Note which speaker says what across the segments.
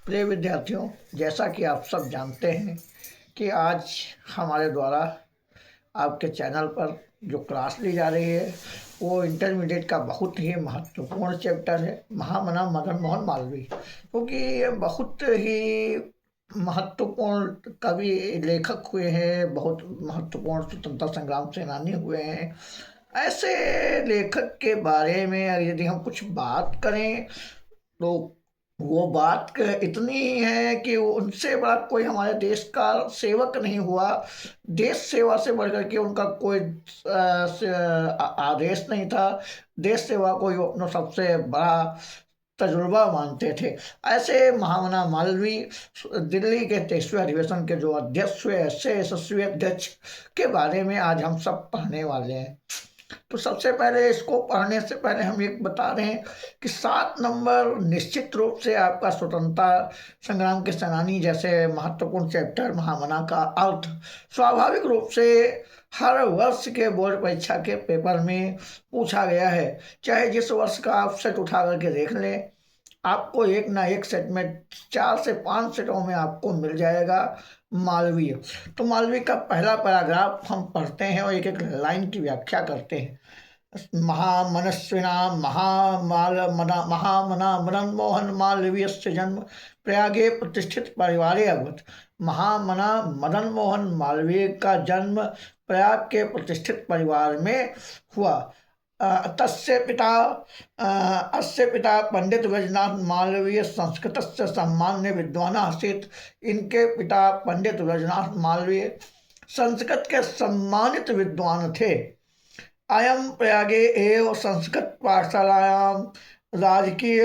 Speaker 1: प्रिय विद्यार्थियों, जैसा कि आप सब जानते हैं कि आज हमारे द्वारा आपके चैनल पर जो क्लास ली जा रही है वो इंटरमीडिएट का बहुत ही महत्वपूर्ण चैप्टर है, महामना मदन मोहन मालवीय। क्योंकि ये बहुत ही महत्वपूर्ण कवि लेखक हुए हैं, बहुत महत्वपूर्ण स्वतंत्रता संग्राम सेनानी हुए हैं। ऐसे लेखक के बारे में यदि हम कुछ बात करें तो वो बात इतनी है कि उनसे बड़ा कोई हमारे देश का सेवक नहीं हुआ। देश सेवा से बढ़कर के उनका कोई आदेश नहीं था। देश सेवा को ही वो अपना सबसे बड़ा तजुर्बा मानते थे। ऐसे महामना मालवीय दिल्ली के 23वें अधिवेशन के जो अध्यक्ष हुए, ऐसे यशस्वी अध्यक्ष के बारे में आज हम सब पढ़ने वाले हैं। तो सबसे पहले इसको पढ़ने से पहले हम एक बता रहे हैं कि 7 नंबर निश्चित रूप से आपका स्वतंत्रता संग्राम के सेनानी जैसे महत्वपूर्ण चैप्टर महामना का अर्थ स्वाभाविक रूप से हर वर्ष के बोर्ड परीक्षा के पेपर में पूछा गया है। चाहे जिस वर्ष का आप सेट उठा करके देख लें, आपको एक ना एक सेट में 4 से 5 सेटों में आपको मिल जाएगा मालवीय। तो मालवीय का पहला पैराग्राफ हम पढ़ते हैं और एक एक लाइन की व्याख्या करते हैं। महामनस्विना महामना मदन मोहन मालवीयस्य जन्म प्रयागे प्रतिष्ठित परिवारे अभवत्। महामना मदन मोहन मालवीय का जन्म प्रयाग के प्रतिष्ठित परिवार में हुआ। तस्य पिता अस्य पिता पंडित वैजनाथ मालवीय संस्कृतस्य सम्मान्य विद्वान आसीत्। इनके पिता पंडित वैजनाथ मालवीय संस्कृत के सम्मानित विद्वान थे। अयं प्रयागे एव संस्कृत पाठशालायां राजकीय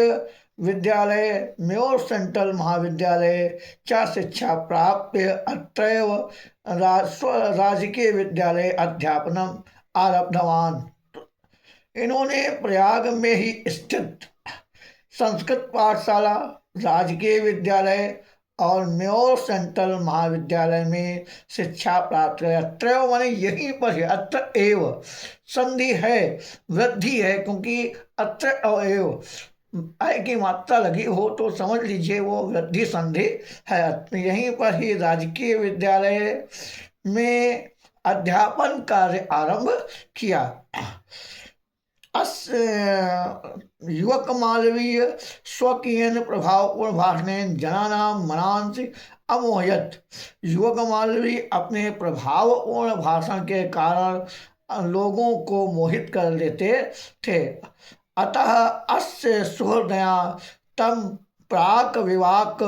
Speaker 1: विद्यालय म्योर सेंट्रल महाविद्यालय च शिक्षा प्राप्य अत्रैव राजकीय विद्यालय अध्यापनम आरब्धवान। इन्होंने प्रयाग में ही स्थित संस्कृत पाठशाला, राजकीय विद्यालय और म्योर सेंट्रल महाविद्यालय में शिक्षा प्राप्त कर। अत्रैव माने यहीं पर है, अत्र एव संधि है, वृद्धि है, क्योंकि अत्र एव आय की मात्रा लगी हो तो समझ लीजिए वो वृद्धि संधि है। यहीं पर ही राजकीय विद्यालय में अध्यापन कार्य आरंभ किया। युवक मालवीय स्वकीयेन प्रभावपूर्ण भाषणेन जनानां मनांसि अमोहयत्। युवक मालवीय अपने प्रभावपूर्ण भाषण के कारण लोगों को मोहित कर लेते थे। अतः अस्य सुहृदया तम प्राग विवाक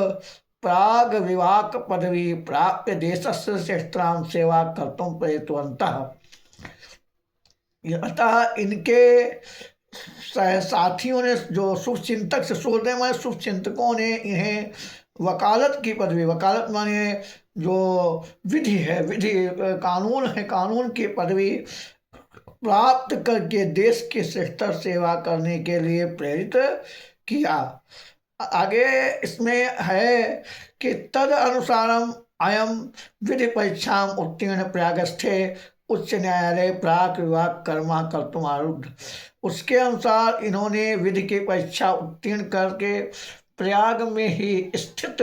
Speaker 1: पदवी प्राप्य देशस्य श्रेष्ठां सेवा कर्तुं प्रेरितवन्तः। अतः इनके साथियों ने, जो शुभचिंतक से सुहृदय माने शुभचिंतकों ने इन्हें वकालत की पदवी, वकालत माने जो विधि है, विधि कानून है, कानून की पदवी प्राप्त करके देश की श्रेष्ठ सेवा करने के लिए प्रेरित किया। आगे इसमें है कि तद अनुसारम अयम विधि परीक्षा उत्तीर्ण प्रयागस्थे उच्च न्यायालय प्राक विवाक कर्मा कर्तुम आरूढ़। उसके अनुसार इन्होंने विधि की परीक्षा उत्तीर्ण करके प्रयाग में ही स्थित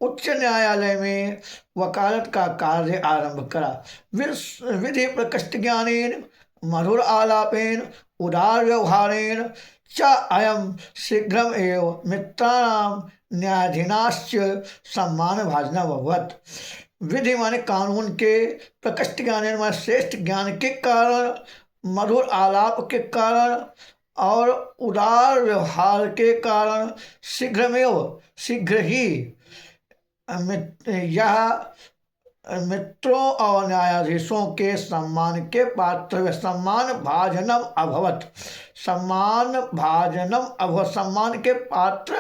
Speaker 1: उच्च न्यायालय में वकालत का कार्य आरंभ करा। विधि प्रकृष्ट ज्ञानेन मधुर आलापेन उदार व्यवहारेण च अयम शीघ्रम एव मित्राणाम न्यायाधीनाश्च सम्मान भाजना भवत्। विधि माने कानून के, प्रकृष्ट ज्ञान माने श्रेष्ठ ज्ञान के कारण, मधुर आलाप के कारण और उदार व्यवहार के कारण शीघ्र ही यह मित्रों और न्यायाधीशों के सम्मान के पात्र, सम्मान भाजनम अभवत। सम्मान के पात्र,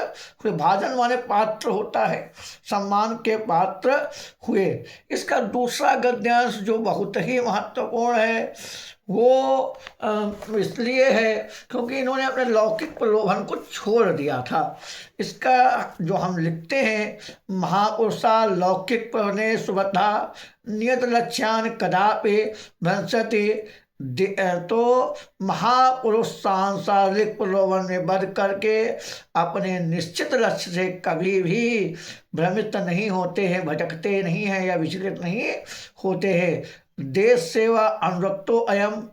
Speaker 1: भाजन माने पात्र होता है, सम्मान के पात्र हुए। इसका दूसरा गद्यांश जो बहुत ही महत्वपूर्ण है वो इसलिए है क्योंकि इन्होंने अपने लौकिक प्रलोभन को छोड़ दिया था। इसका जो हम लिखते हैं, महापुरुषा लौकिक प्रणे सुबधा नियत लक्ष्यान कदापि भ्रंशति तो महापुरुष सांसारिक प्रलोभन में बध करके अपने निश्चित लक्ष्य से कभी भी भ्रमित नहीं होते हैं, भटकते नहीं हैं या विचलित नहीं होते हैं। देश सेवा अनुरक्तो अयम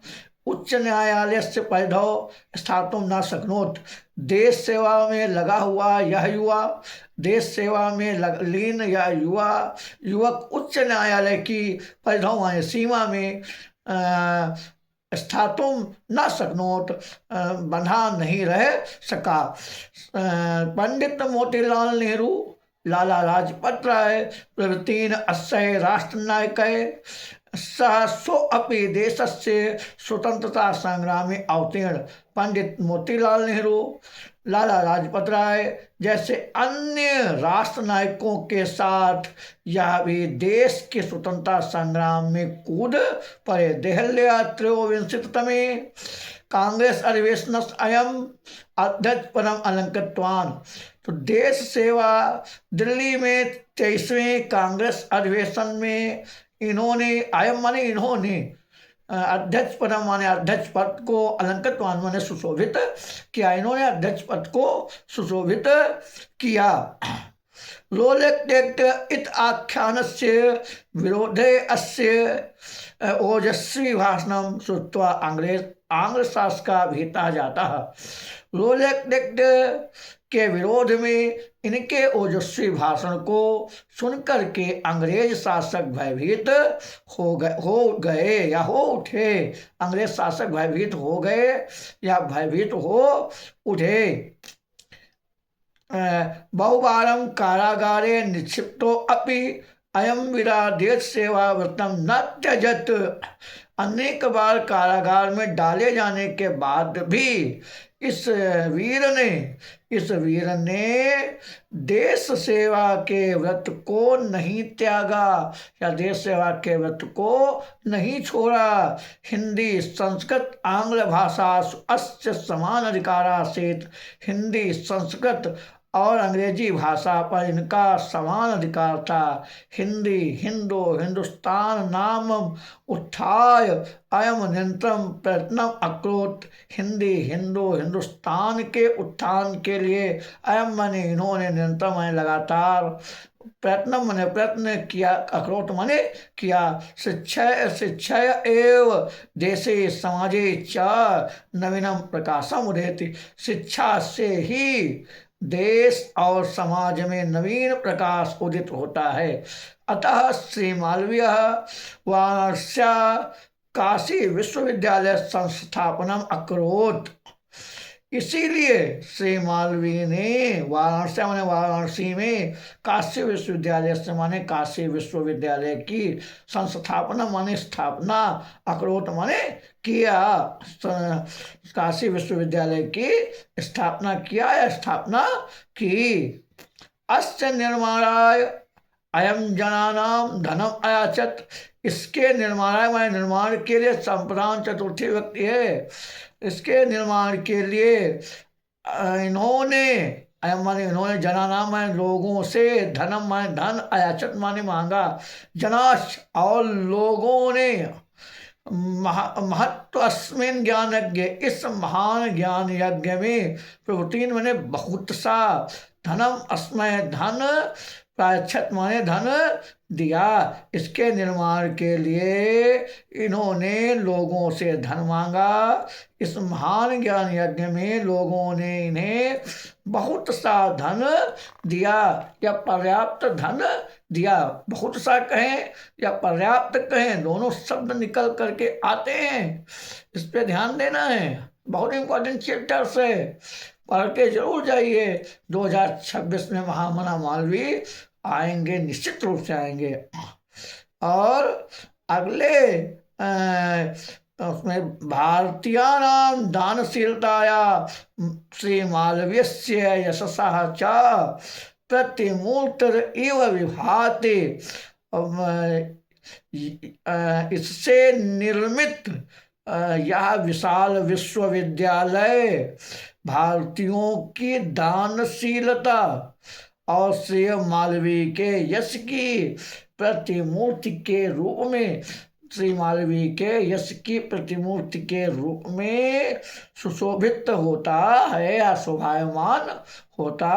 Speaker 1: उच्च न्यायालय से परिधौ स्थातुम न शक्नोत। देश सेवा में लगा हुआ यह युवा, देश सेवा में लीन या युवक उच्च न्यायालय की परिधौ माने सीमा में स्थातुम न शक्नोत बंधा नहीं रह सका। पंडित मोतीलाल नेहरू, लाला लाजपत राय प्रभृतीन अस्य राष्ट्रनायकै सह सोऽपि देशस्य स्वतंत्रता संग्रामे अवतीर्ण। पंडित मोतीलाल नेहरू, लाला लाजपत राय जैसे अन्य राष्ट्र नायकों के साथ यह भी देश के स्वतंत्रता संग्राम में कूद पड़े। देहल्या त्रयोविंशतितमे कांग्रेस अधिवेशन अयम अध्यक्ष पदम अलंकृतवान। तो देश सेवा दिल्ली में 23वें कांग्रेस अधिवेशन में इन्होंने, अयम माने इन्होंने, अध्यक्ष पदम माने अध्यक्ष पद को, अलंकृतवान माने सुशोभित किया, इन्होंने अध्यक्ष पद को सुशोभित किया। लोलेक्टेक्ट इत आख्यानस्य विरोधे अस्य ओजस्वी भाषणम श्रुत्वा आंग्ल शासका भीता जाता है। लोलेक्टेक्ट के विरोध में इनके ओजस्वी भाषण को सुनकर के अंग्रेज शासक भयभीत हो गए या हो उठे। अंग्रेज शासक भयभीत हो गए या भयभीत हो उठे। बहुवारं कारागारे निक्षिप्तो अपि अयम वीरा देश सेवा व्रतम न त्यजत। अनेक बार कारागार में डाले जाने के बाद भी इस वीर ने देश सेवा के व्रत को नहीं त्यागा या देश सेवा के व्रत को नहीं छोड़ा। हिंदी संस्कृत आंग्ल भाषा अस्य समान अधिकारा सहित हिंदी संस्कृत और अंग्रेजी भाषा पर इनका समान अधिकार था। हिंदी हिंदू हिंदुस्तान नाम उत्थाय अयम निरंतरम प्रयत्न अकरोत। हिंदी हिंदू हिंदुस्तान के उत्थान के लिए अयम माने इन्होंने निरंतर माने लगातार, प्रयत्न किया, अकरोत माने किया। शिक्षा एव देशे समाजे च नवीनम प्रकाशम उदेति। शिक्षा से ही देश और समाज में नवीन प्रकाश उदित होता है। अतः श्री मालवीय वाराणस्या काशी विश्वविद्यालय संस्थापनम अकरोत। इसीलिए श्री मालवीय ने वाराणसी में काशी विश्वविद्यालय से माने काशी विश्वविद्यालय की संस्थापना माने स्थापना, अकरोत माने किया, काशी विश्वविद्यालय की स्थापना किया या स्थापना की। अस्य निर्माणाय अयम जनानाम धनम अयाचत। इसके निर्माण के लिए संप्रदान चतुर्थी व्यक्ति है। इसके निर्माण के लिए इन्होंने, माने इन्होंने, जनानाम माने लोगों से, धनम माने धन, अयाचत माने मांगा, जनाश और लोगों ने, महत्व अस्मिन ज्ञान यज्ञ, इस महान ज्ञान यज्ञ में, प्रवृत्तिन माने बहुत सा, धनम अस्मय धन, प्रायच्छत माने धन दिया। इसके निर्माण के लिए इन्होंने लोगों से धन मांगा। इस महान ज्ञान यज्ञ में लोगों ने इन्हें बहुत सा धन दिया या पर्याप्त धन दिया। बहुत सा कहें या पर्याप्त कहें, दोनों शब्द निकल करके आते हैं। इस पे ध्यान देना है, बहुत इंपॉर्टेंट चैप्टर्स है, पढ़ के जरूर जाइए। 2026 में महामना मालवीय आएंगे, निश्चित रूप से आएंगे। और अगले उसमें भारतीयानां दानशीलताया श्री मालवीयस्य यशसः च प्रतिमूर्तिर इव विभाति। इससे निर्मित यह विशाल विश्वविद्यालय भारतीयों की दानशीलता और श्री मालवीय के यश की प्रतिमूर्ति के रूप में श्री मालवीय के यश की प्रतिमूर्ति के रूप में सुशोभित होता है या शोभायमान होता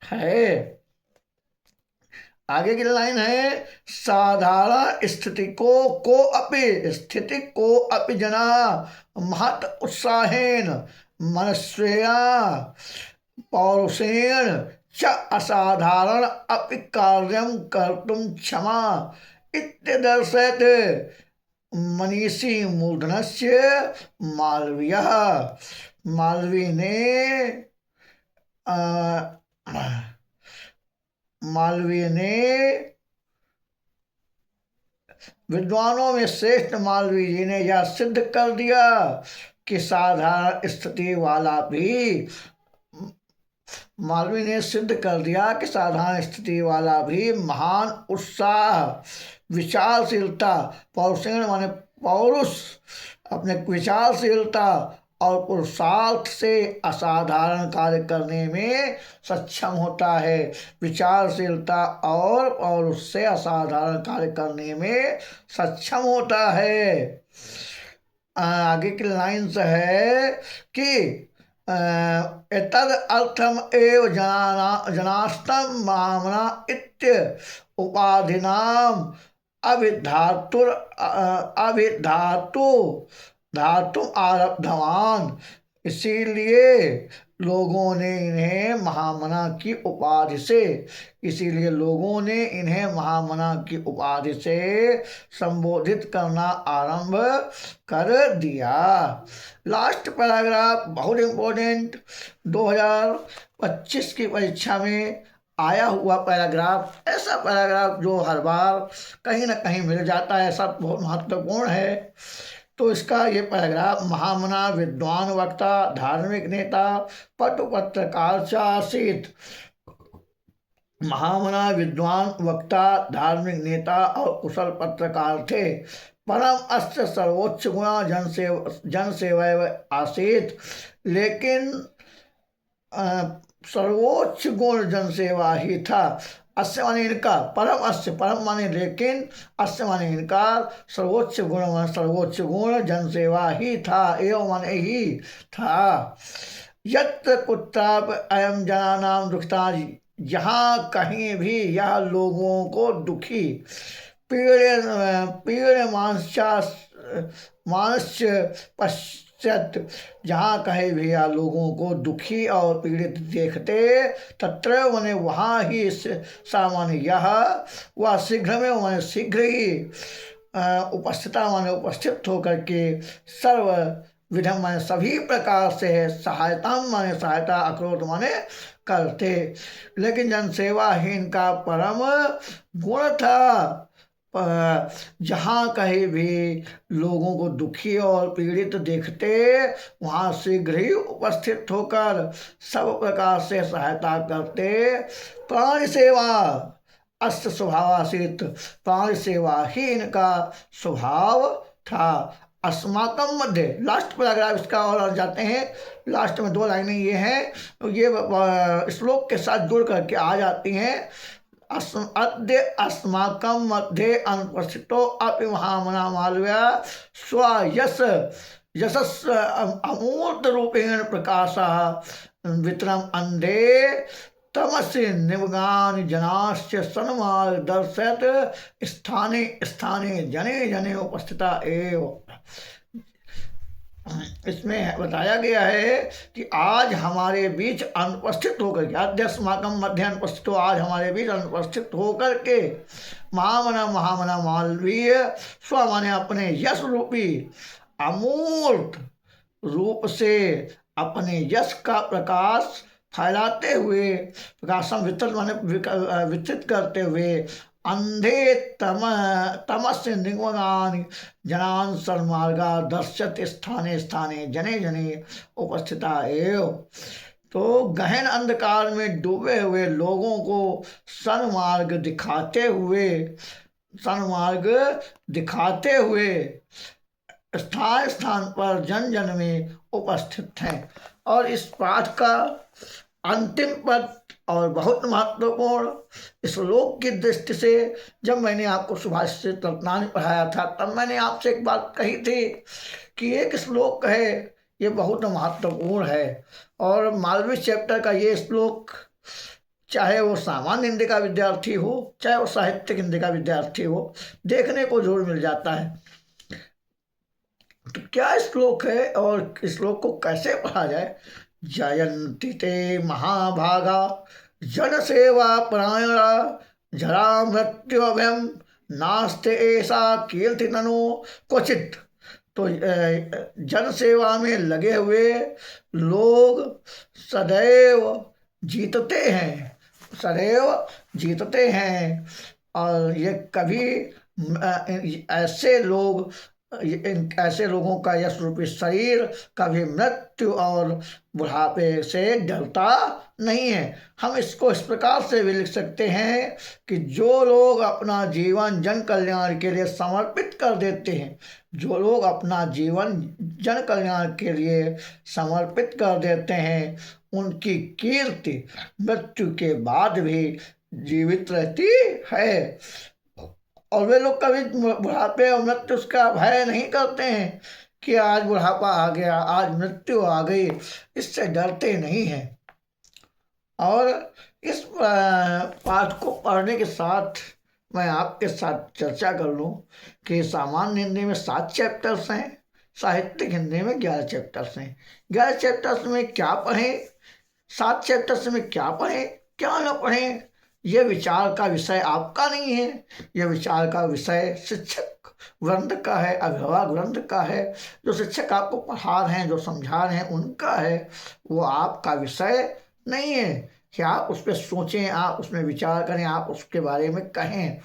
Speaker 1: है। आगे की लाइन है, साधारण स्थिति को अपि जना महत उत्साहेन मनस्वेया पौरुषेण च असाधारण अपि कार्यं कर्तुं क्षमा इत्यदर्शयते मनीषी मूर्धनस्य मालवीयः। मालवीय ने विद्वानों में श्रेष्ठ मालवीय जी ने यह सिद्ध कर दिया कि साधारण स्थिति वाला भी, मालवीय ने सिद्ध कर दिया कि साधारण स्थिति वाला भी महान उत्साह, विचारशीलता, पौरुषेण माने पौरुष, अपने विचारशीलता और पुरुषार्थ से असाधारण कार्य करने में सक्षम होता है। विचारशीलता और पौरुष से असाधारण कार्य करने में सक्षम होता है। आगे की लाइन्स है कि एतद अर्थम एव जनास्तम मामना इत्य उपाधिनाम धातु आरब्धवान। इसीलिए लोगों ने इन्हें महामना की उपाधि से संबोधित करना आरंभ कर दिया। लास्ट पैराग्राफ बहुत इम्पोर्टेंट, 2025 की परीक्षा में आया हुआ पैराग्राफ, ऐसा पैराग्राफ जो हर बार कहीं ना कहीं मिल जाता है, ऐसा बहुत महत्वपूर्ण है। तो इसका ये पैराग्राफ, महामना विद्वान वक्ता धार्मिक नेता पटु पत्रकार च आसीत्। महामना विद्वान वक्ता धार्मिक नेता और कुशल पत्रकार थे। परम अस्य सर्वोच्च गुणा जन सेवैव आसीत्। लेकिन सर्वोच्च गुण जनसेवा ही था। अस्य माने इनका, परम अस्य, परम माने लेकिन, अस्य माने इनका, सर्वोच्च गुण माने सर्वोच्च गुण जनसेवा ही था, एवं माने ही था। यत्र कुत्रापि अयम जनानां दुखिता, जहाँ कहीं भी यह लोगों को दुखी, पीड़ मांस्य पश्चात, जहाँ कहीं भी यह लोगों को दुखी और पीड़ित देखते, तत्र माने वहाँ ही, सामान्य यह, वह शीघ्र में माने शीघ्र ही, उपस्थिता माने उपस्थित होकर के, सर्व विधम माने सभी प्रकार से, सहायता माने सहायता, अक्रोध माने करते। लेकिन जनसेवाहीन का परम गुण था। जहाँ कहीं भी लोगों को दुखी और पीड़ित देखते, वहाँ शीघ्र ही उपस्थित होकर सब प्रकार से सहायता करते। प्राणी सेवा अस्त स्वभावासित, प्राणी सेवा ही इनका स्वभाव था। अस्माकम मध्य, लास्ट पैराग्राफ इसका और जाते हैं, लास्ट में 2 लाइनें ये हैं, ये श्लोक के साथ जुड़ करके आ जाती हैं। अद्य अस्माकं मध्ये अनुपस्थितो अपि महामना मालवीय यशस् अमूर्त रूपेण प्रकाशः वितरम अंधे तमसि निमगान जनाश्च सन्मार्ग दर्शयत स्थाने स्थाने जने जने उपस्थिता एव। इसमें बताया गया है कि आज हमारे बीच अनुपस्थित होकर के, अध्यस्माकम मध्य अनुपस्थित, आज हमारे बीच अनुपस्थित होकर के, महामना मालवीय स्व माने अपने यश रूपी अमूर्त रूप से अपने यश का प्रकाश फैलाते हुए, प्रकाशम वितरित माने वितरित करते हुए, अंधे तमस्य निगमनानि जनान सन्मार्गा दर्शत स्थाने स्थाने जने जने उपस्थिता एव। तो गहन अंधकार में डूबे हुए लोगों को सन्मार्ग दिखाते हुए स्थान स्थान पर जन जन में उपस्थित हैं। और इस पाठ का अंतिम पद और बहुत महत्वपूर्ण, श्लोक की दृष्टि से जब मैंने आपको सुभाषित रत्नावली पढ़ाया था तब मैंने आपसे एक बात कही थी कि एक श्लोक है ये बहुत महत्वपूर्ण है, और मालवीय चैप्टर का ये श्लोक चाहे वो सामान्य हिंदी का विद्यार्थी हो चाहे वो साहित्यिक हिंदी का विद्यार्थी हो, देखने को जरूर मिल जाता है। तो क्या श्लोक है और श्लोक को कैसे पढ़ा जाए? जयंती ते महाभागा जन सेवा परायणा जरा मृत्यु अभयम नास्ते ऐसा कीर्ति ननो क्वचित। तो जन सेवा में लगे हुए लोग सदैव जीतते हैं, सदैव जीतते हैं, और ये कभी ऐसे लोग, ऐसे लोगों का यश रूपी शरीर कभी मृत्यु और बुढ़ापे से डरता नहीं है। हम इसको इस प्रकार से भी लिख सकते हैं कि जो लोग अपना जीवन जन कल्याण के लिए समर्पित कर देते हैं, जो लोग अपना जीवन जन कल्याण के लिए समर्पित कर देते हैं, उनकी कीर्ति मृत्यु के बाद भी जीवित रहती है, और वे लोग कभी बुढ़ापे और मृत्यु का भय नहीं करते हैं कि आज बुढ़ापा आ गया, आज मृत्यु आ गई, इससे डरते नहीं हैं। और इस पाठ को पढ़ने के साथ मैं आपके साथ चर्चा कर लूं कि सामान्य हिंदी में 7 चैप्टर्स हैं, साहित्यिक हिंदी में 11 चैप्टर्स हैं। 11 चैप्टर्स में क्या पढ़ें, 7 चैप्टर्स में क्या पढ़ें, क्या न पढ़ें, यह विचार का विषय आपका नहीं है। यह विचार का विषय शिक्षक वृंद का है, अभिभावक वृंद का है। जो शिक्षक आपको पढ़ा रहे हैं, जो समझा रहे हैं, उनका है, वो आपका विषय नहीं है कि आप उस पर सोचें, आप उसमें विचार करें, आप उसके बारे में कहें।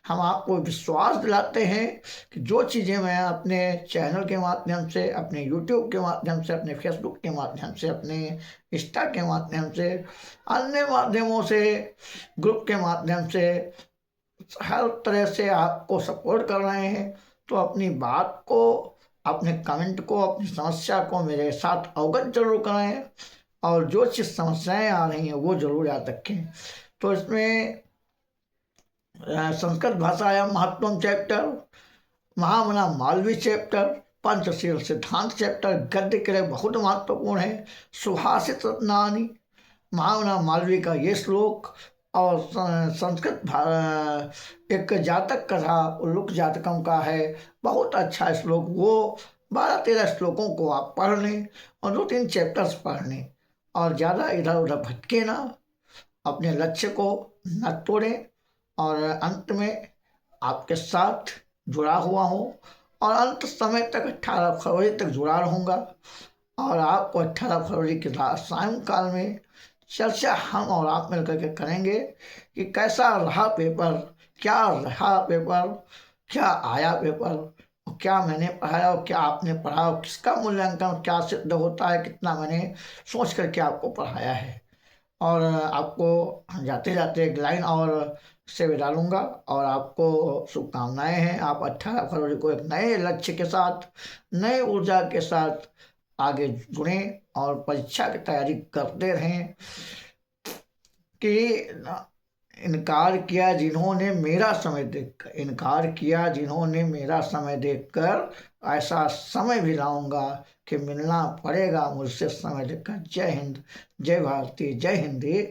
Speaker 1: हम आपको विश्वास दिलाते हैं कि जो चीज़ें मैं अपने चैनल के माध्यम से, अपने यूट्यूब के माध्यम से, अपने फेसबुक के माध्यम से, अपने इंस्टा के माध्यम से, अन्य माध्यमों से, ग्रुप के माध्यम से, हर तरह से आपको सपोर्ट कर रहे हैं, तो अपनी बात को, अपने कमेंट को, अपनी समस्या को मेरे साथ अवगत जरूर कराएं, और जो चीज़ समस्याएं आ रही हैं वो जरूर याद रखें। तो इसमें संस्कृत भाषायाम महत्वम चैप्टर, महामना मालवीय चैप्टर, पंचशील सिद्धांत चैप्टर गद्य के लिए बहुत महत्वपूर्ण है। सुभाषित रत्नावली, महामना मालवीय का ये श्लोक, और संस्कृत एक जातक कथा उल्लुक जातकम का है, बहुत अच्छा श्लोक। वो 12-13 श्लोकों को आप पढ़ लें और 2-3 चैप्टर्स पढ़ लें, और ज़्यादा इधर उधर भटके ना, अपने लक्ष्य को न तोड़ें, और अंत में आपके साथ जुड़ा हुआ हूँ, और अंत समय तक 18 फरवरी तक जुड़ा रहूँगा, और आपको 18 फरवरी के रात सायंकाल में चर्चा हम और आप मिलकर के करेंगे कि कैसा रहा पेपर, क्या रहा पेपर, क्या आया पेपर, क्या मैंने पढ़ाया और क्या आपने पढ़ा, और किसका मूल्यांकन क्या सिद्ध होता है, कितना मैंने सोच करके आपको पढ़ाया है। और आपको जाते जाते एक लाइन और से विदा लूँगा, और आपको शुभकामनाएं हैं। आप 18 फरवरी को एक नए लक्ष्य के साथ, नए ऊर्जा के साथ आगे जुड़ें और परीक्षा की तैयारी करते रहें। कि इनकार किया जिन्होंने मेरा समय देखकर, इनकार किया जिन्होंने मेरा समय देखकर, ऐसा समय भी लाऊंगा कि मिलना पड़ेगा मुझसे समय देखकर। जय हिंद, जय भारती, जय हिंदी।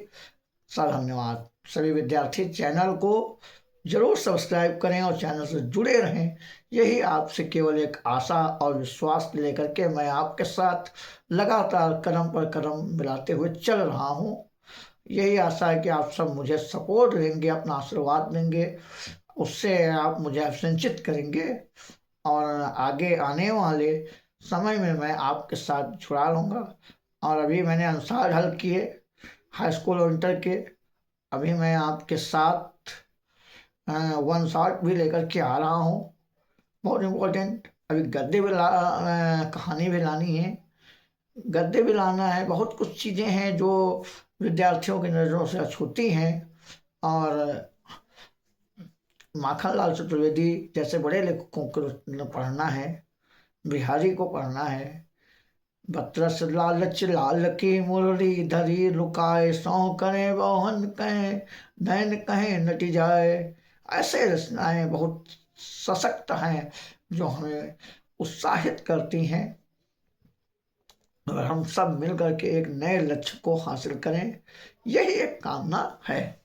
Speaker 1: धन्यवाद। सभी विद्यार्थी चैनल को जरूर सब्सक्राइब करें और चैनल से जुड़े रहें। यही आपसे केवल एक आशा और विश्वास लेकर के मैं आपके साथ लगातार कदम पर कदम मिलाते हुए चल रहा हूँ। यही आशा है कि आप सब मुझे सपोर्ट देंगे, अपना आशीर्वाद देंगे, उससे आप मुझे अभिसंचित करेंगे, और आगे आने वाले समय में मैं आपके साथ जुड़ा रहूँगा। और अभी मैंने अनुसार हल किए हाई स्कूल और इंटर के, अभी मैं आपके साथ 1 शॉट भी लेकर के आ रहा हूँ, बहुत इम्पोर्टेंट। अभी गद्य भी कहानी भी लानी है, गद्य भी लाना है, बहुत कुछ चीज़ें हैं जो विद्यार्थियों की नज़रों से छूती हैं। और माखनलाल चतुर्वेदी जैसे बड़े लेखकों को पढ़ना है, बिहारी को पढ़ना है, बतरस लालच लाल की मुरली धरी लुकाए, सौ करें मोहन कहें नैन कहें नटी जाए। ऐसे रचनाएं बहुत सशक्त हैं जो हमें उत्साहित करती हैं और हम सब मिलकर के एक नए लक्ष्य को हासिल करें, यही एक कामना है।